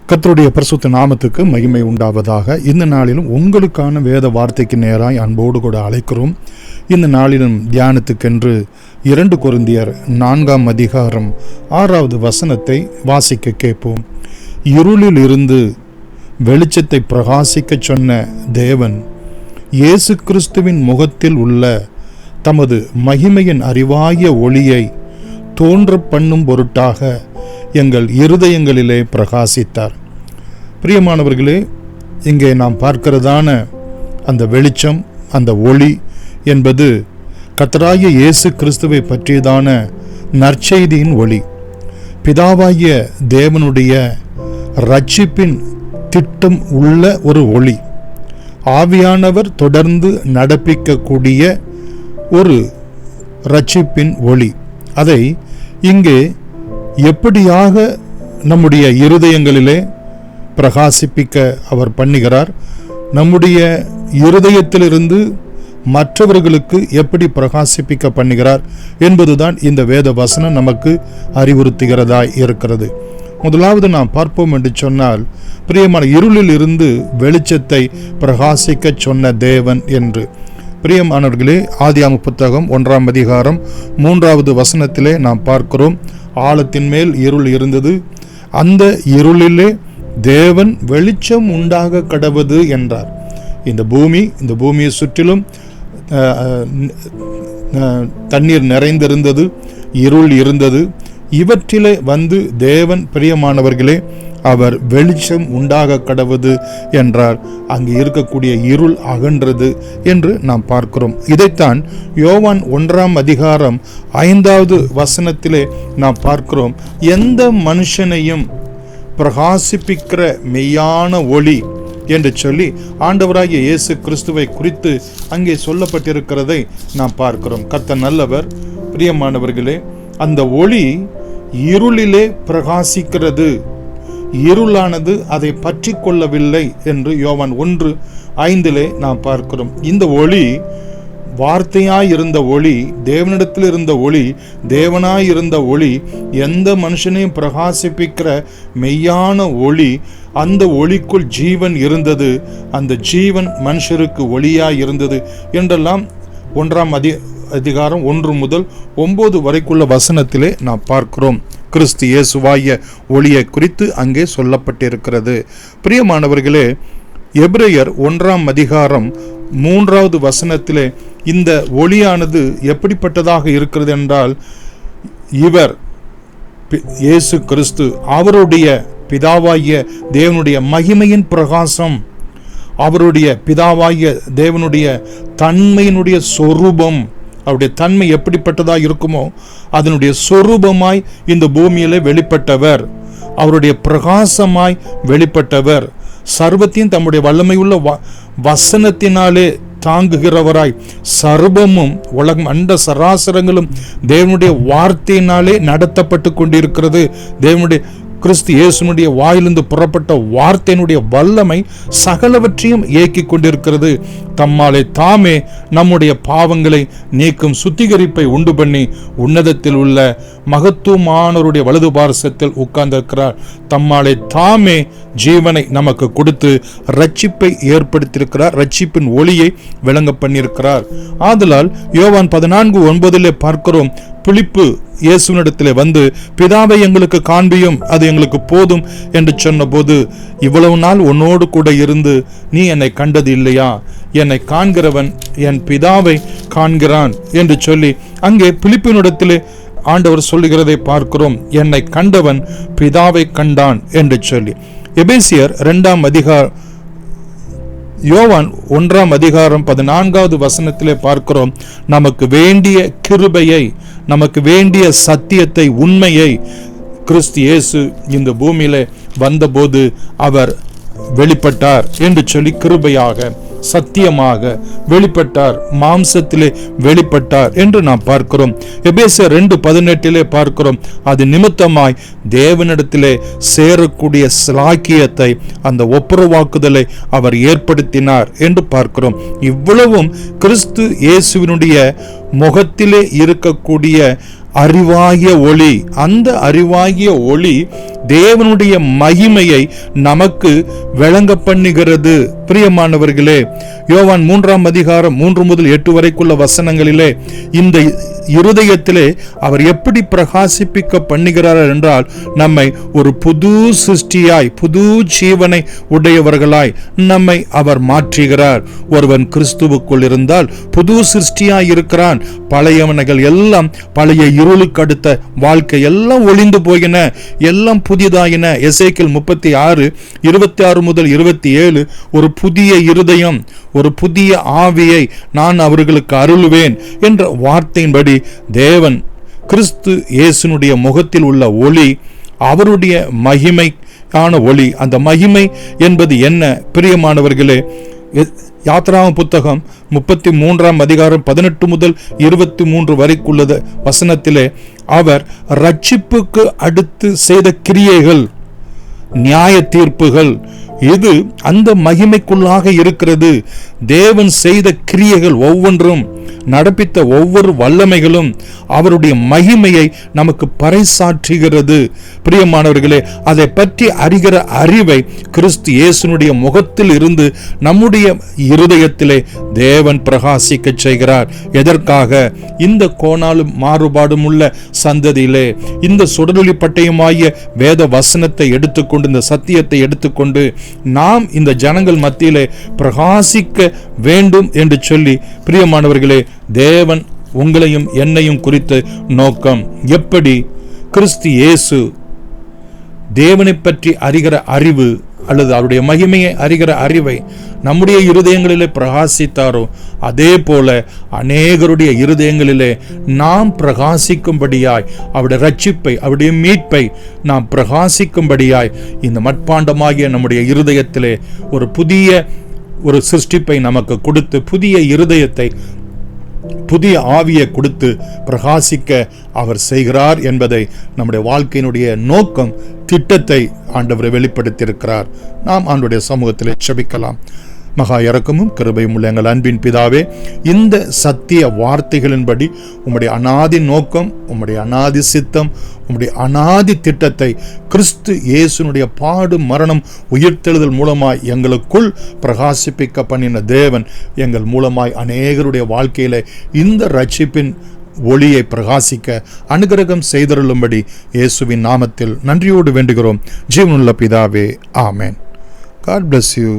கர்த்தருடைய பரிசுத்த நாமத்துக்கு மகிமை உண்டாவதாக. இந்த நாளிலும் உங்களுக்கான வேத வார்த்தைக்கு நேராய் அன்போடு கூட அழைக்கிறோம். இந்த நாளிலும் தியானத்துக்கென்று 2 கொரிந்தியர் 4ஆம் அதிகாரம் 6வது வசனத்தை வாசிக்க கேட்போம். இருளில் இருந்து வெளிச்சத்தை பிரகாசிக்க சொன்ன தேவன் இயேசு கிறிஸ்துவின் முகத்தில் உள்ள தமது மகிமையின் அறிவாகிய ஒளியை தோன்ற பண்ணும் பொருட்டாக எங்கள் இருதயங்களிலே பிரகாசித்தார். பிரியமானவர்களே, இங்கே நாம் பார்க்கிறதான அந்த வெளிச்சம், அந்த ஒளி என்பது கர்த்தராகிய இயேசு கிறிஸ்துவை பற்றியதான நற்செய்தியின் ஒளி. பிதாவாகிய தேவனுடைய இரட்சிப்பின் திட்டம் உள்ள ஒரு ஒளி. ஆவியானவர் தொடர்ந்து நடப்பிக்கக்கூடிய ஒரு இரட்சிப்பின் ஒளி. அதை இங்கே எப்படியாக நம்முடைய இருதயங்களிலே பிரகாசிப்பிக்க அவர் பண்ணுகிறார், நம்முடைய இருதயத்திலிருந்து மற்றவர்களுக்கு எப்படி பிரகாசிப்பிக்க பண்ணுகிறார் என்பதுதான் இந்த வேத வசனம் நமக்கு அறிவுறுத்துகிறதாய் இருக்கிறது. முதலாவது நாம் பார்ப்போம் என்று சொன்னால், பிரியமான இருளில் இருந்து வெளிச்சத்தை பிரகாசிக்க சொன்ன தேவன் என்று. பிரியமானவர்களே, ஆதியாகம புத்தகம் 1ஆம் அதிகாரம் 3வது வசனத்திலே நாம் பார்க்கிறோம், ஆழத்தின் மேல் இருள் இருந்தது, அந்த இருளிலே தேவன் வெளிச்சம் உண்டாக கடவது என்றார். இந்த பூமியை சுற்றிலும் தண்ணீர் நிறைந்திருந்தது, இருள் இருந்தது. இவற்றிலே வந்து தேவன், பிரியமானவர்களே, அவர் வெளிச்சம் உண்டாக கடவது என்றார். அங்கு இருக்கக்கூடிய இருள் அகன்றது என்று நாம் பார்க்கிறோம். இதைத்தான் யோவான் 1ஆம் அதிகாரம் 5வது வசனத்திலே நாம் பார்க்கிறோம். எந்த மனுஷனையும் பிரகாசிப்பிக்கிற மெய்யான ஒளி என்று சொல்லி ஆண்டவராகிய இயேசு கிறிஸ்துவை குறித்து அங்கே சொல்லப்பட்டிருக்கிறதை நாம் பார்க்கிறோம். கர்த்தர் நல்லவர். பிரியமானவர்களே, அந்த ஒளி இருளிலே பிரகாசிக்கிறது, இருளானது அதை பற்றி கொள்ளவில்லை என்று யோவான் 1:5 நாம் பார்க்கிறோம். இந்த ஒளி வார்த்தையாயிருந்த ஒளி, தேவனிடத்தில் இருந்த ஒளி, தேவனாயிருந்த ஒளி, எந்த மனுஷனையும் பிரகாசிப்பிக்கிற மெய்யான ஒளி. அந்த ஒளிக்குள் ஜீவன் இருந்தது, அந்த ஜீவன் மனுஷருக்கு ஒளியாய் இருந்தது என்றெல்லாம் 1ஆம் அதிகாரம் 1 முதல் 9 வரைக்குள்ள வசனத்திலே நாம் பார்க்கிறோம். கிறிஸ்து இயேசுவாகிய ஒளியை குறித்து அங்கே சொல்லப்பட்டிருக்கிறது. பிரியமானவர்களே, எபிரேயர் 1ஆம் அதிகாரம் 3வது வசனத்திலே இந்த ஒளியானது எப்படிப்பட்டதாக இருக்கிறது என்றால், இவர் இயேசு கிறிஸ்து அவருடைய பிதாவாகிய தேவனுடைய மகிமையின் பிரகாசம், அவருடைய பிதாவாகிய தேவனுடைய தன்மையினுடைய சொரூபம். அவருடைய தன்மை எப்படிப்பட்டதாக இருக்குமோ அதனுடைய சொரூபமாய் இந்த பூமியிலே வெளிப்பட்டவர், அவருடைய பிரகாசமாய் வெளிப்பட்டவர், சர்வத்தையும் தம்முடைய வல்லமையுள்ள வசனத்தினாலே தாங்குகிறவராய், சர்வமும் உலகம் அண்ட சராசரங்களும் தேவனுடைய வார்த்தையினாலே நடத்தப்பட்டு கொண்டிருக்கிறது. தேவனுடைய கிறிஸ்து இயேசுனுடைய வாயிலிருந்து புறப்பட்ட வார்த்தையினுடைய வல்லமை சகலவற்றையும் இயக்கி கொண்டிருக்கிறது. தம்மாலே தாமே நம்முடைய பாவங்களை நீக்கும் சுத்திகரிப்பை உண்டு பண்ணி உன்னதத்தில் உள்ள மகத்துவமானவருடைய வலது பார்சத்தில் உட்கார்ந்திருக்கிறார். தம்மாலே தாமே ஜீவனை நமக்கு கொடுத்து ரட்சிப்பை ஏற்படுத்தியிருக்கிறார், ரட்சிப்பின் ஒளியை விளங்க பண்ணியிருக்கிறார். ஆதலால் யோவான் 14:9 பார்க்கிறோம், பிலிப்பு இயேசுவினிடத்திலே வந்து பிதாவை எங்களுக்கு காண்பியும், அது எங்களுக்கு போதும் என்று சொன்ன போது, இவ்வளவு நாள் உன்னோடு கூட இருந்து நீ என்னை கண்டது இல்லையா? என்னை காண்கிறவன் என் பிதாவை காண்கிறான் என்று சொல்லி அங்கே பிலிப்பினிடத்திலே ஆண்டவர் சொல்லுகிறதை பார்க்கிறோம். என்னை கண்டவன் பிதாவை கண்டான் என்று சொல்லி. எபேசியர் 2ஆம் அதிகாரம் யோவான் 1ஆம் அதிகாரம் 14வது வசனத்திலே பார்க்கிறோம், நமக்கு வேண்டிய கிருபையை, நமக்கு வேண்டிய சத்தியத்தை, உண்மையை கிறிஸ்து இயேசு இந்த பூமியிலே வந்தபோது அவர் வெளிப்பட்டார் என்று சொல்லி, கிருபையாக சத்தியமாக வெளிப்பட்டார், மாம்சத்திலே வெளிப்பட்டார் என்று நாம் பார்க்கிறோம். எபேசியர் 2:18 பார்க்கிறோம், அது நிமித்தமாய் தேவனிடத்திலே சேரக்கூடிய ஸ்லாக்கியத்தை, அந்த ஒப்புரவாக்குதலை அவர் ஏற்படுத்தினார் என்று பார்க்கிறோம். இவ்வளவும் கிறிஸ்து இயேசுவினுடைய முகத்திலே இருக்கக்கூடிய அறிவாகிய ஒளி, அந்த அறிவாகிய ஒளி தேவனுடைய மகிமையை நமக்கு விளங்க பண்ணுகிறது. பிரியமானவர்களே, யோவான் 3 அதிகாரம் 3 முதல் 8 வரைக்குள்ள வசனங்களிலே இந்த இருதயத்திலே அவர் எப்படி பிரகாசிப்பிக்க பண்ணுகிறார் என்றால், நம்மை ஒரு புது சிருஷ்டியாய், புது ஜீவனை உடையவர்களாய் நம்மை அவர் மாற்றுகிறார். ஒருவன் கிறிஸ்துவுக்குள் இருந்தால் புது சிருஷ்டியாய் இருக்கிறான். பழையவனைகள் எல்லாம், பழைய இருளுக்கு அடுத்த வாழ்க்கை எல்லாம் ஒளிந்து போயின, எல்லாம் புதிதாயின. எசேக்கியேல் 36:26 முதல் 27, ஒரு புதிய இருதயம், ஒரு புதிய ஆவியை நான் அவர்களுக்கு அருளுவேன் என்ற வார்த்தையின்படி தேவன் கிறிஸ்து இயேசுனுடைய முகத்தில் உள்ள ஒளி அவருடைய மகிமையான ஒளி. அந்த மகிமை என்பது என்ன? பிரியமானவர்களே, யாத்ராகம புத்தகம் 33 அதிகாரம் 18 முதல் 23 வரைக்குள்ள வசனத்திலே அவர் ரட்சிப்புக்கு அடுத்து செய்த கிரியைகள், நியாய தீர்ப்புகள், இது அந்த மகிமைக்குள்ளாக இருக்கிறது. தேவன் செய்த கிரியைகள் ஒவ்வொன்றும், நடப்பித்த ஒவ்வொரு வல்லமைகளும் அவருடைய மகிமையை நமக்கு பறைசாற்றுகிறது. பிரியமானவர்களே, அதை பற்றி அறிகிற அறிவை கிறிஸ்து இயேசுனுடைய முகத்தில் இருந்து நம்முடைய இருதயத்திலே தேவன் பிரகாசிக்க செய்கிறார். எதற்காக? இந்த கோணாலும் மாறுபாடும் உள்ள சந்ததியிலே இந்த சுடரொளி பட்டயமாகிய வேத வசனத்தை எடுத்துக்கொண்டு, இந்த சத்தியத்தை எடுத்துக்கொண்டு நாம் இந்த ஜனங்கள் மத்தியிலே பிரகாசிக்க வேண்டும் என்று சொல்லி, பிரியமானவர்களே, தேவன் உங்களையும் என்னையும் குறித்த நோக்கம். எப்படி கிறிஸ்து இயேசு தேவனை பற்றி அறிகிற அறிவு அல்லது அவருடைய மகிமையை அறிகிற அறிவை நம்முடைய இருதயங்களிலே பிரகாசித்தாரோ, அதே போல அநேகருடைய இருதயங்களிலே நாம் பிரகாசிக்கும்படியாய், அவருடைய ரட்சிப்பை, அவருடைய மீட்பை நாம் பிரகாசிக்கும்படியாய் இந்த மட்பாண்டமாகிய நம்முடைய இருதயத்திலே ஒரு புதிய ஒரு சிருஷ்டிப்பை நமக்கு கொடுத்து, புதிய இருதயத்தை, புதிய ஆவியை கொடுத்து பிரகாசிக்க அவர் செய்கிறார் என்பதை, நம்முடைய வாழ்க்கையினுடைய நோக்கம், திட்டத்தை ஆண்டவர் வெளிப்படுத்தியிருக்கிறார். நாம் ஆண்டவருடைய சமூகத்தில் ஜெபிக்கலாம். மகா இரக்கமும் கிருபையும் உள்ள எங்கள் அன்பின் பிதாவே, இந்த சத்திய வார்த்தைகளின்படி உம்முடைய அநாதி நோக்கம், உம்முடைய அநாதி சித்தம், உம்முடைய அநாதி திட்டத்தை கிறிஸ்து இயேசுனுடைய பாடு, மரணம், உயிர்த்தெழுதல் மூலமாய் எங்களுக்குள் பிரகாசிப்பிக்க பண்ணின தேவன் எங்கள் மூலமாய் அநேகருடைய வாழ்க்கையில இந்த ரட்சிப்பின் ஒளியை பிரகாசிக்க அனுகிரகம் செய்தருளும்படி இயேசுவின் நாமத்தில் நன்றியோடு வேண்டுகிறோம். ஜீவனுள்ள பிதாவே, ஆமென். God bless you.